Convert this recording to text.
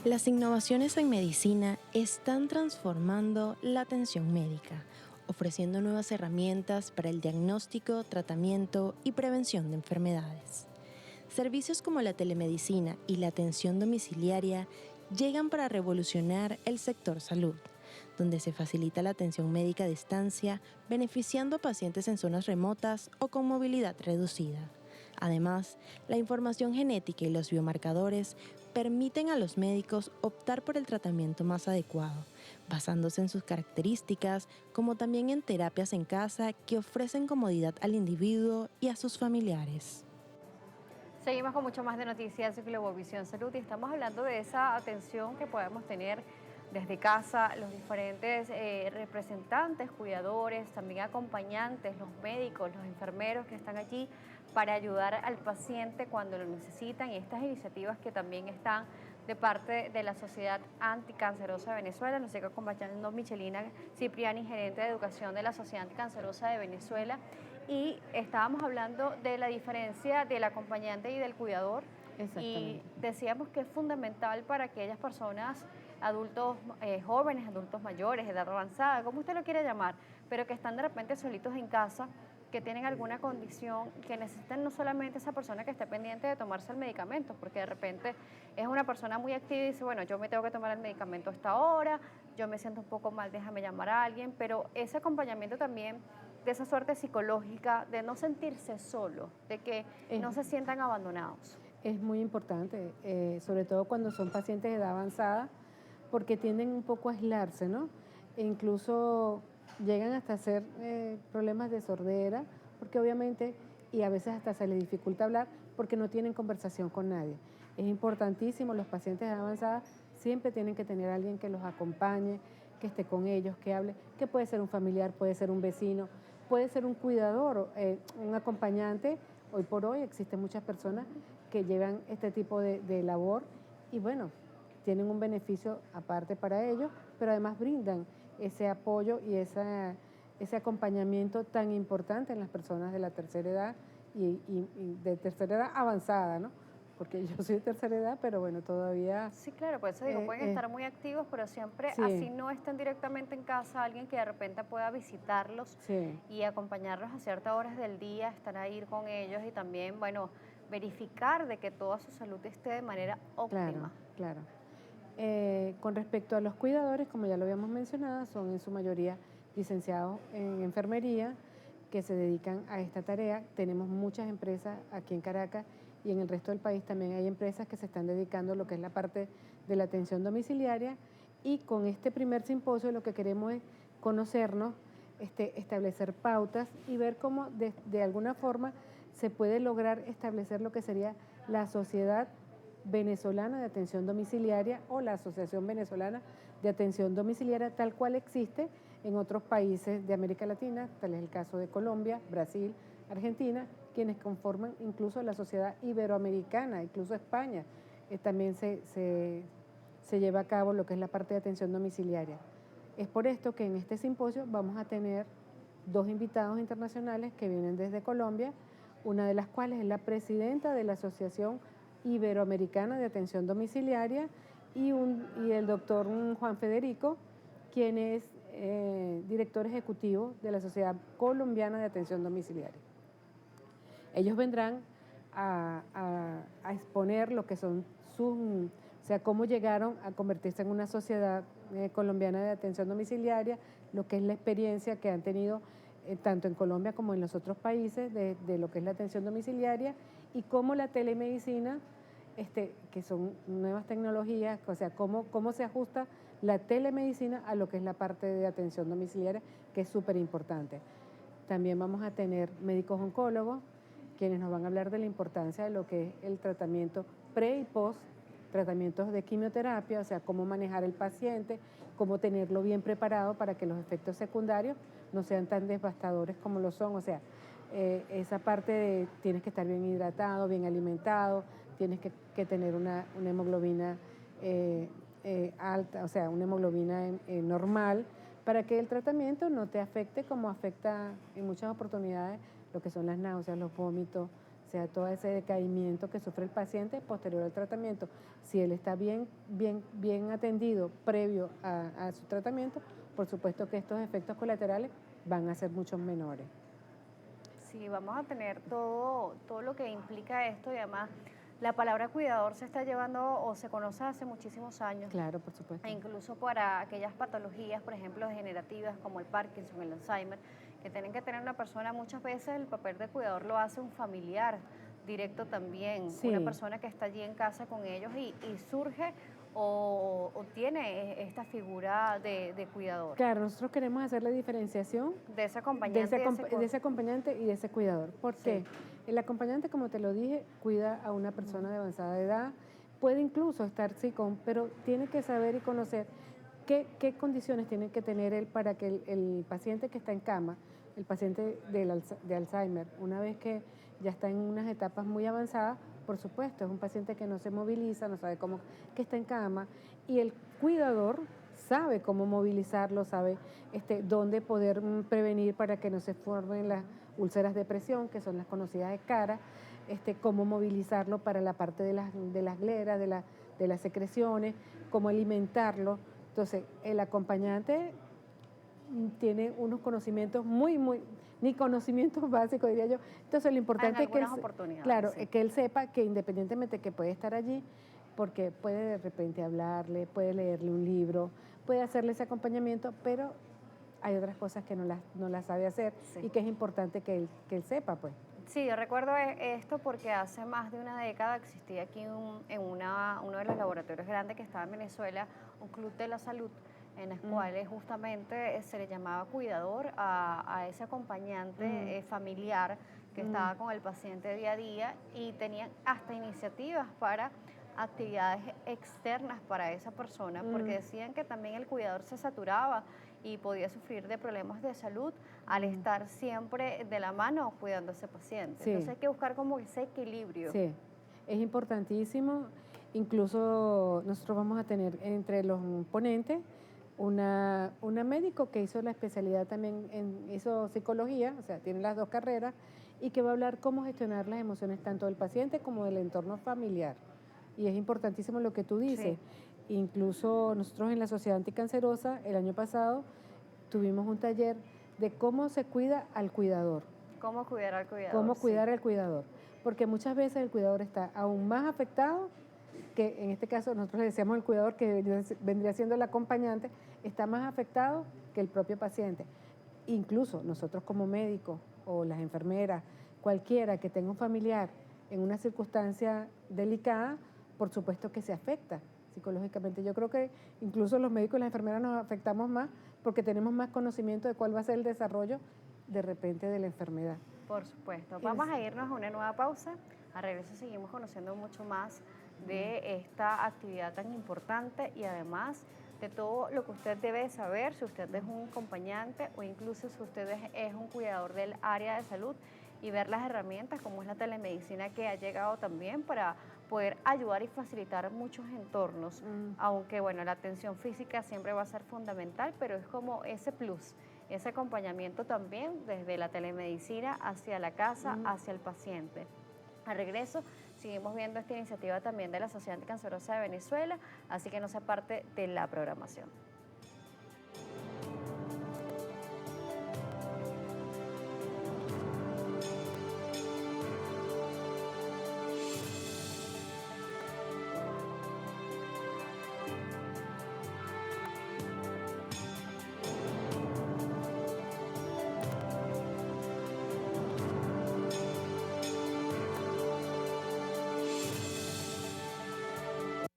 Las innovaciones en medicina están transformando la atención médica, ofreciendo nuevas herramientas para el diagnóstico, tratamiento y prevención de enfermedades. Servicios como la telemedicina y la atención domiciliaria llegan para revolucionar el sector salud, donde se facilita la atención médica a distancia, beneficiando a pacientes en zonas remotas o con movilidad reducida. Además, la información genética y los biomarcadores permiten a los médicos optar por el tratamiento más adecuado, basándose en sus características, como también en terapias en casa que ofrecen comodidad al individuo y a sus familiares. Seguimos con mucho más de noticias de Globovisión Salud y estamos hablando de esa atención que podemos tener desde casa, los diferentes representantes, cuidadores, también acompañantes, los médicos, los enfermeros que están allí para ayudar al paciente cuando lo necesitan y estas iniciativas que también están de parte de la Sociedad Anticancerosa de Venezuela. Nos sigue acompañando Michelina Cipriani, gerente de educación de la Sociedad Anticancerosa de Venezuela. Y estábamos hablando de la diferencia del acompañante y del cuidador. Y Exactamente. decíamos que es fundamental para aquellas personas, adultos jóvenes, adultos mayores, edad avanzada, como usted lo quiere llamar, pero que están de repente solitos en casa, que tienen alguna condición, que necesitan no solamente esa persona que esté pendiente de tomarse el medicamento, porque de repente es una persona muy activa y dice, bueno, yo me tengo que tomar el medicamento a esta hora, yo me siento un poco mal, déjame llamar a alguien, pero ese acompañamiento también de esa suerte psicológica, de no sentirse solo, de que Es, no se sientan abandonados. es muy importante, sobre todo cuando son pacientes de edad avanzada, porque tienden un poco a aislarse, ¿no? E incluso llegan hasta hacer problemas de sordera, porque obviamente, y a veces hasta se les dificulta hablar porque no tienen conversación con nadie. Es importantísimo, los pacientes de edad avanzada siempre tienen que tener a alguien que los acompañe, que esté con ellos, que hable, que puede ser un familiar, puede ser un vecino, puede ser un cuidador, un acompañante. Hoy por hoy existen muchas personas que llevan este tipo de labor y bueno, tienen un beneficio aparte para ellos, pero además brindan ese apoyo y ese acompañamiento tan importante en las personas de la tercera edad y de tercera edad avanzada, ¿no? Porque yo soy de tercera edad, pero bueno, todavía Sí, claro, por eso digo, pueden estar muy activos, pero siempre así sí, no estén directamente en casa, alguien que de repente pueda visitarlos sí. y acompañarlos a ciertas horas del día, estar ahí con ellos y también, bueno, verificar de que toda su salud esté de manera Claro, óptima. claro. Con respecto a los cuidadores, como ya lo habíamos mencionado, son en su mayoría licenciados en enfermería que se dedican a esta tarea. Tenemos muchas empresas aquí en Caracas y en el resto del país también hay empresas que se están dedicando a lo que es la parte de la atención domiciliaria y con este primer simposio lo que queremos es conocernos, establecer pautas y ver cómo de alguna forma se puede lograr establecer lo que sería la sociedad venezolana de atención domiciliaria o la Asociación Venezolana de Atención Domiciliaria tal cual existe en otros países de América Latina, tal es el caso de Colombia, Brasil, Argentina, quienes conforman incluso la Sociedad Iberoamericana, incluso España, también se lleva a cabo lo que es la parte de atención domiciliaria. Es por esto que en este simposio vamos a tener dos invitados internacionales que vienen desde Colombia, una de las cuales es la presidenta de la Asociación Iberoamericana de Atención Domiciliaria y el doctor Juan Federico, quien es director ejecutivo de la Sociedad Colombiana de Atención Domiciliaria. Ellos vendrán a exponer lo que son o sea, cómo llegaron a convertirse en una sociedad colombiana de atención domiciliaria, lo que es la experiencia que han tenido tanto en Colombia como en los otros países de lo que es la atención domiciliaria y cómo la telemedicina, que son nuevas tecnologías, o sea, cómo se ajusta la telemedicina a lo que es la parte de atención domiciliaria, que es súper importante. También vamos a tener médicos oncólogos, quienes nos van a hablar de la importancia de lo que es el tratamiento pre y post, tratamientos de quimioterapia, o sea, cómo manejar el paciente, cómo tenerlo bien preparado para que los efectos secundarios no sean tan devastadores como lo son, o sea, esa parte de tienes que estar bien hidratado, bien alimentado, tienes que tener una hemoglobina alta, o sea, una hemoglobina normal, para que el tratamiento no te afecte como afecta en muchas oportunidades lo que son las náuseas, los vómitos, sea, todo ese decaimiento que sufre el paciente posterior al tratamiento. Si él está bien atendido previo a su tratamiento, por supuesto que estos efectos colaterales van a ser mucho menores. Sí, vamos a tener todo lo que implica esto y además la palabra cuidador se está llevando o se conoce hace muchísimos años. Claro, por supuesto. E incluso para aquellas patologías, por ejemplo, degenerativas como el Parkinson, el Alzheimer, que tienen que tener una persona, muchas veces el papel de cuidador lo hace un familiar directo también, Sí. una persona que está allí en casa con ellos y surge o tiene esta figura de cuidador. Claro, nosotros queremos hacer la diferenciación De ese acompañante. de ese acompañante y de ese cuidador. ¿Por qué? El acompañante, como te lo dije, cuida a una persona de avanzada edad, puede incluso estar pero tiene que saber y conocer qué condiciones tiene que tener él para que el paciente que está en cama, el paciente de Alzheimer, una vez que ya está en unas etapas muy avanzadas, por supuesto, es un paciente que no se moviliza, no sabe cómo, que está en cama, y el cuidador sabe cómo movilizarlo, sabe dónde poder prevenir para que no se formen las úlceras de presión, que son las conocidas de cara, cómo movilizarlo para la parte de las gleras, de las secreciones, cómo alimentarlo. Entonces, el acompañante tiene unos conocimientos ni conocimientos básicos, diría yo. Entonces, lo importante es que oportunidades, sí. que él sepa que independientemente que puede estar allí, porque puede de repente hablarle, puede leerle un libro, puede hacerle ese acompañamiento, pero hay otras cosas que no las sabe hacer, sí, y que es importante que él sepa, pues. Sí, yo recuerdo esto porque hace más de una década existía aquí uno de los laboratorios grandes que estaba en Venezuela, un club de la salud, en los cuales justamente se le llamaba cuidador a ese acompañante familiar que estaba con el paciente día a día y tenían hasta iniciativas para actividades externas para esa persona, porque decían que también el cuidador se saturaba y podía sufrir de problemas de salud al estar siempre de la mano cuidando a ese paciente. Sí. Entonces hay que buscar como ese equilibrio. Sí, es importantísimo. Incluso nosotros vamos a tener entre los ponentes una médico que hizo la especialidad también, hizo psicología, o sea, tiene las dos carreras, y que va a hablar cómo gestionar las emociones tanto del paciente como del entorno familiar. Y es importantísimo lo que tú dices. Sí. Incluso nosotros en la Sociedad Anticancerosa, el año pasado, tuvimos un taller de cómo se cuida al cuidador. ¿Cómo cuidar al cuidador? Cómo cuidar al cuidador. Porque muchas veces el cuidador está aún más afectado, que en este caso nosotros le decíamos el cuidador, que vendría siendo el acompañante, está más afectado que el propio paciente. Incluso nosotros como médicos o las enfermeras, cualquiera que tenga un familiar en una circunstancia delicada, por supuesto que se afecta psicológicamente. Yo creo que incluso los médicos y las enfermeras nos afectamos más porque tenemos más conocimiento de cuál va a ser el desarrollo de repente de la enfermedad. Por supuesto. Vamos a irnos a una nueva pausa. A regreso seguimos conociendo mucho más de esta actividad tan importante y además de todo lo que usted debe saber si usted es un acompañante o incluso si usted es un cuidador del área de salud y ver las herramientas como es la telemedicina que ha llegado también para poder ayudar y facilitar muchos entornos, aunque bueno, la atención física siempre va a ser fundamental, pero es como ese plus, ese acompañamiento también desde la telemedicina hacia la casa, hacia el paciente. Al regreso seguimos viendo esta iniciativa también de la Sociedad Anticancerosa de Venezuela, así que no sea parte de la programación.